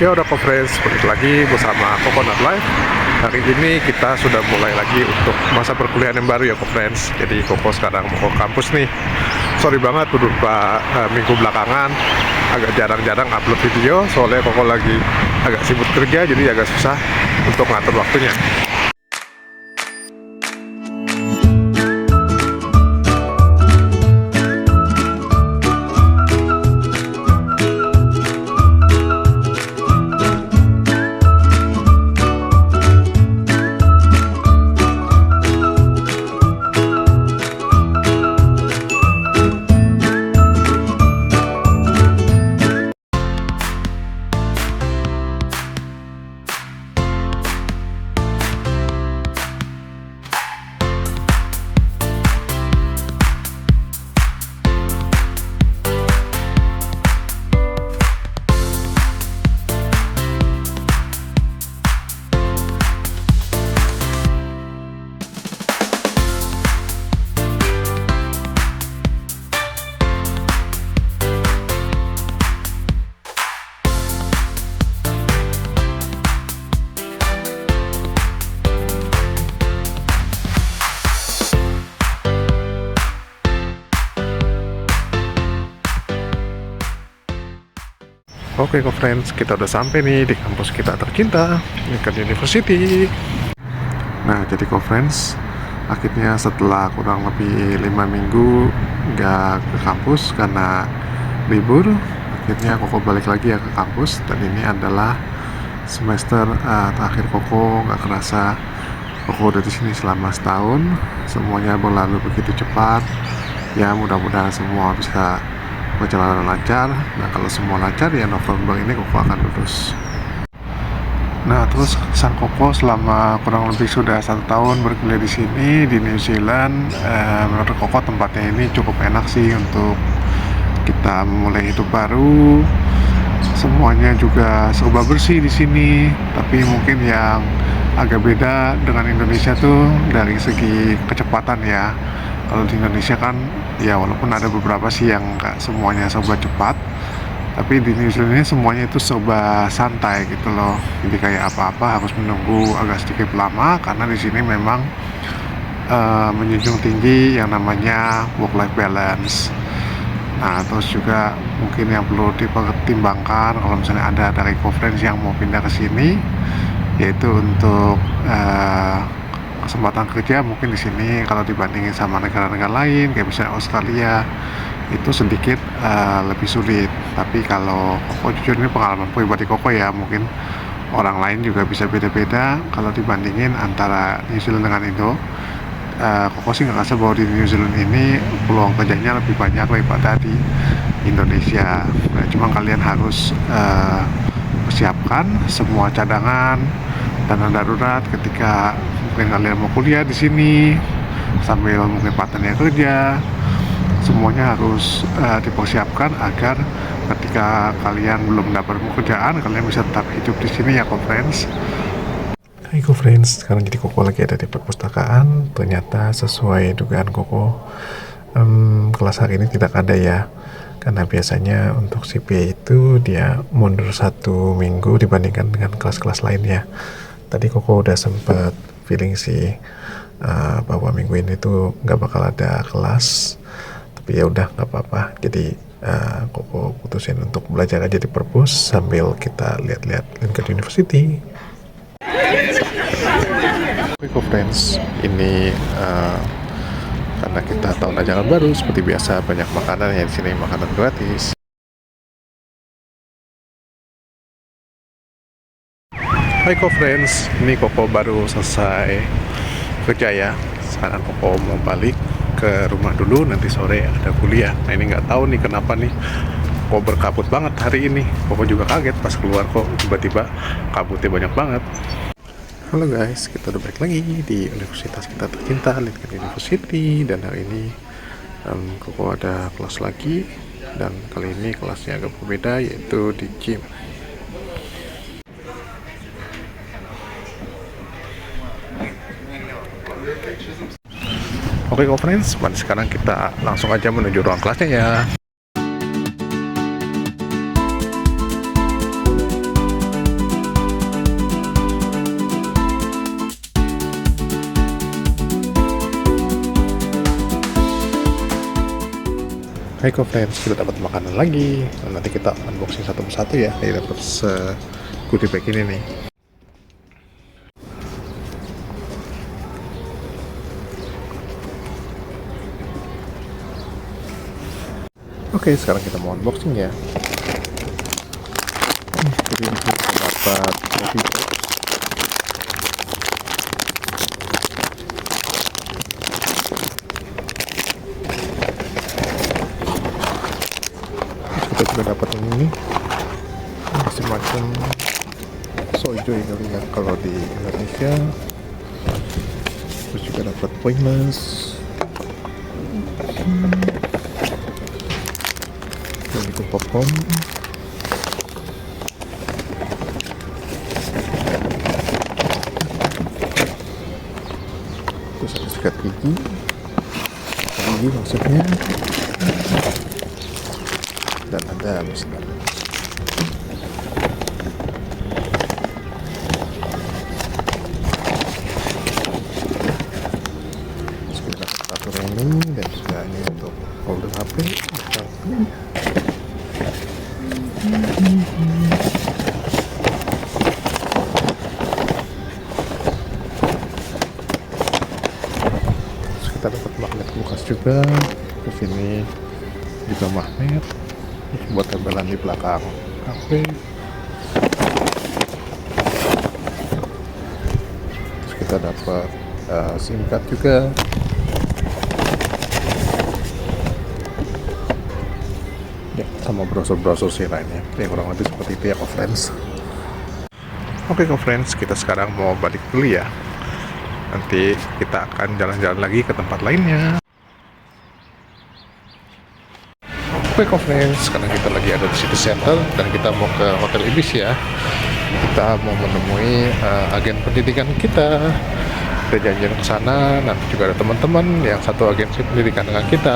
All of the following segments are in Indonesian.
Ya udah conference balik lagi bersama Coconut Life. Hari ini kita sudah mulai lagi untuk masa perkuliahan yang baru ya conference. Jadi Koko sekarang mau ke kampus nih. Sorry banget beberapa minggu belakangan agak jarang-jarang upload video, soalnya Koko lagi agak sibuk kerja, jadi agak susah untuk ngatur waktunya. Oke friends, kita udah sampai nih di kampus kita tercinta, Lincoln University. Nah jadi friends, akhirnya setelah kurang lebih 5 minggu nggak ke kampus karena libur, akhirnya Koko balik lagi ya ke kampus. Dan ini adalah semester terakhir Koko. Nggak kerasa Koko udah di sini selama setahun. Semuanya berlalu begitu cepat. Ya mudah-mudahan semua bisa perjalanan lancar. Nah kalau semua lancar ya November ini Koko akan lulus. Nah terus sang Koko selama kurang lebih sudah 1 tahun berkuliah di sini di New Zealand. Menurut Koko tempatnya ini cukup enak sih untuk kita memulai hidup baru. Semuanya juga serba bersih di sini. Tapi mungkin yang agak beda dengan Indonesia tuh dari segi kecepatan ya. Kalau di Indonesia kan ya walaupun ada beberapa sih yang nggak semuanya serba cepat, tapi di New Zealand ini semuanya itu serba santai gitu loh. Jadi kayak apa-apa harus menunggu agak sedikit lama karena di sini memang menjunjung tinggi yang namanya work-life balance. Nah terus juga mungkin yang perlu dipertimbangkan kalau misalnya ada dari conference yang mau pindah ke sini, yaitu untuk kesempatan kerja mungkin di sini kalau dibandingin sama negara-negara lain kayak misalnya Australia itu sedikit lebih sulit. Tapi kalau Koko jujur ini pengalaman pribadi Koko ya, mungkin orang lain juga bisa beda-beda. Kalau dibandingin antara New Zealand dengan Indo, Koko sih ngerasa bahwa di New Zealand ini peluang kerjanya lebih banyak daripada di Indonesia. Nah, cuma kalian harus persiapkan semua cadangan dana darurat ketika mungkin kalian mau kuliah di sini sambil mungkin partnernya kerja. Semuanya harus dipersiapkan agar ketika kalian belum dapat pekerjaan kalian bisa tetap hidup di sini ya conference. Hai friends, sekarang jadi Koko lagi ada di perpustakaan. Ternyata sesuai dugaan Koko, kelas hari ini tidak ada ya, karena biasanya untuk CPA itu dia mundur 1 minggu dibandingkan dengan kelas-kelas lainnya. Tadi Koko udah sempet feeling sih bahwa minggu ini tuh nggak bakal ada kelas, tapi ya udah nggak apa-apa. Jadi Koko putusin untuk belajar aja di perpus sambil kita lihat-lihat Lincoln University. Oke friends, ini karena kita tahun ajaran baru seperti biasa banyak makanan ya di sini, makanan gratis. Hai friends, ini Koko baru selesai kerja ya. Sekarang Koko mau balik ke rumah dulu, nanti sore ada kuliah. Nah ini nggak tahu nih kenapa nih Koko berkabut banget hari ini. Koko juga kaget pas keluar kok tiba-tiba kabutnya banyak banget. Halo guys, kita udah balik lagi di universitas kita tercinta, Lincoln University. Dan hari ini Koko ada kelas lagi, dan kali ini kelasnya agak berbeda, yaitu di gym. Oke friends, sekarang kita langsung aja menuju ruang kelasnya ya. Hai friends, kita dapat makanan lagi. Nanti kita unboxing satu persatu ya. Ini dapat goodie bag ini nih. Oke, sekarang kita mau unboxing ya. Jadi ini kita dapat coffee box. Kita juga dapat ini semacam soju kali ya kalau di Indonesia. Terus juga dapat pointless. Dan itu popcorn. Terus ada sikat gigi maksudnya, dan ada masker. Terus kita dapat satu ini dan juga ini untuk holder HP. Kita dapat magnet kulkas juga. Di sini juga magnet buat tempelan di belakang HP. Terus kita dapat SIM card juga. Ya, sama browser sih lainnya. Ya kurang lebih seperti itu ya friends. Oke friends, kita sekarang mau balik dulu ya. Nanti kita akan jalan-jalan lagi ke tempat lainnya. Oke friends, sekarang kita lagi ada di City Center dan kita mau ke Hotel Ibis ya. Kita mau menemui agen pendidikan kita. Kita janjian ke sana. Nanti juga ada teman-teman yang satu agensi pendidikan dengan kita.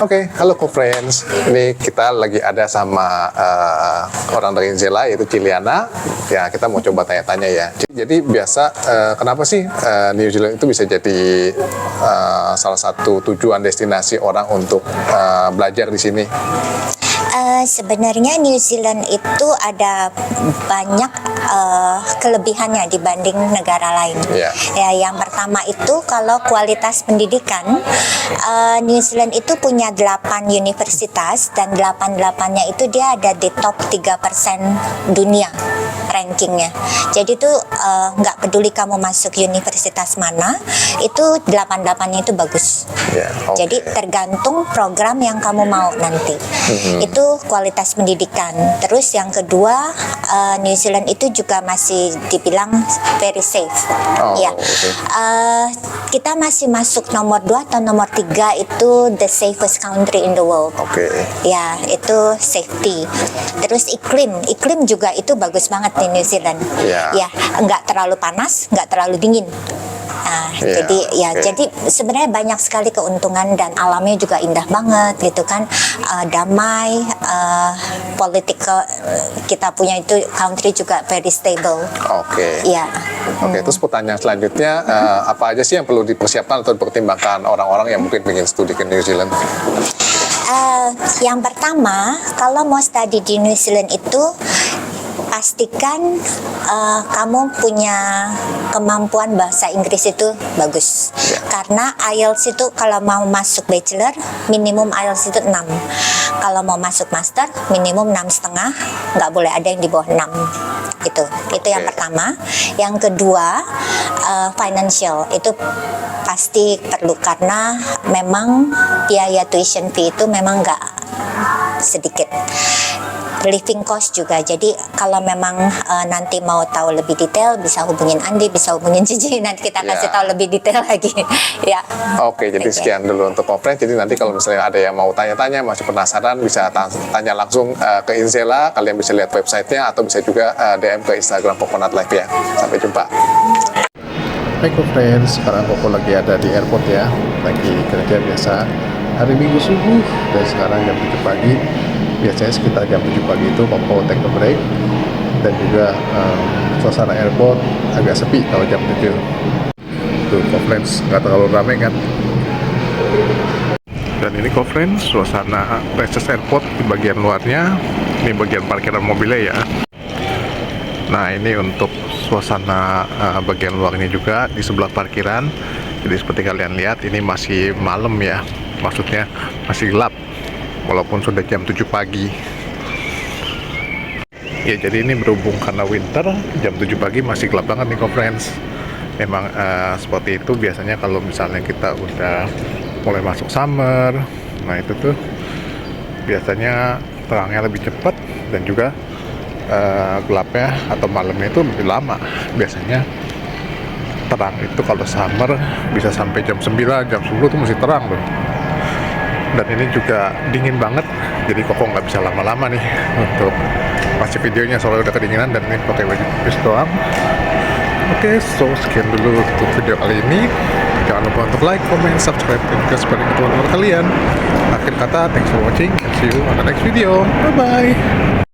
Oke, halo friends. Ini kita lagi ada sama orang dari Zela, yaitu Ciliana. Ya, kita mau coba tanya-tanya ya. Jadi biasa, kenapa sih New Zealand itu bisa jadi salah satu tujuan destinasi orang untuk belajar di sini? Sebenarnya New Zealand itu ada banyak kelebihannya dibanding negara lain. Yeah. Ya, yang pertama itu kalau kualitas pendidikan, New Zealand itu punya 8 universitas dan 8-8-nya itu dia ada di top 3% dunia rankingnya. Jadi itu nggak peduli kamu masuk universitas mana, itu 8-8-nya itu bagus. Yeah, okay. Jadi tergantung program yang kamu mau nanti. Itu kualitas pendidikan. Terus yang kedua, New Zealand itu juga masih dibilang very safe. Ya, okay. Kita masih masuk nomor 2 atau nomor 3 itu the safest country in the world. Oke. Ya, itu safety. Terus iklim juga itu bagus banget di New Zealand. Ya, nggak terlalu panas, nggak terlalu dingin. Nah, jadi sebenarnya banyak sekali keuntungan dan alamnya juga indah banget gitu kan, damai, political kita punya itu country juga very stable. Oke. Ya. Oke, terus pertanyaan selanjutnya, apa aja sih yang perlu dipersiapkan atau dipertimbangkan orang-orang yang mungkin ingin studi ke New Zealand? Yang pertama, kalau mau study di New Zealand itu pastikan kamu punya kemampuan bahasa Inggris itu bagus. Karena IELTS itu kalau mau masuk bachelor minimum IELTS itu 6. Kalau mau masuk master minimum 6,5, nggak boleh ada yang di bawah 6. Itu yang pertama. Yang kedua, financial itu pasti perlu karena memang biaya tuition fee itu memang nggak sedikit. Living cost juga. Jadi kalau memang nanti mau tahu lebih detail bisa hubungin Andi, bisa hubungin Cici, nanti kita kasih tahu lebih detail lagi. Ya. Oke, jadi sekian dulu untuk conference. Jadi nanti kalau misalnya ada yang mau tanya-tanya, masih penasaran, bisa tanya langsung ke Inzela. Kalian bisa lihat websitenya atau bisa juga DM ke Instagram Coconut Life ya. Sampai jumpa. Hai friends, sekarang Koko lagi ada di airport ya, lagi kerja biasa hari Minggu subuh dan sekarang jam 7 pagi. Biasanya sekitar jam 7 pagi itu Koko take a break dan juga suasana airport agak sepi kalau jam 7. Tuh conference nggak terlalu ramai kan. Dan ini conference suasana Princess Airport di bagian luarnya. Ini bagian parkiran mobilnya ya. Nah ini untuk suasana bagian luar ini juga di sebelah parkiran. Jadi seperti kalian lihat ini masih malam ya, maksudnya masih gelap walaupun sudah jam 7 pagi ya. Jadi ini berhubung karena winter, jam 7 pagi masih gelap banget nih conference. Memang seperti itu biasanya kalau misalnya kita udah mulai masuk summer. Nah itu tuh biasanya terangnya lebih cepat dan juga gelapnya atau malamnya itu lebih lama. Biasanya terang itu kalau summer bisa sampai jam 9, jam 10 tuh masih terang tuh. Dan ini juga dingin banget, jadi koko nggak bisa lama-lama nih untuk masih videonya soalnya udah kedinginan dan ini pakai baju tipis doang. Oke, so sekian dulu untuk video kali ini. Jangan lupa untuk like, comment, subscribe, dan juga sebarin ke teman-teman kalian. Akhir kata, thanks for watching and see you on the next video. Bye-bye.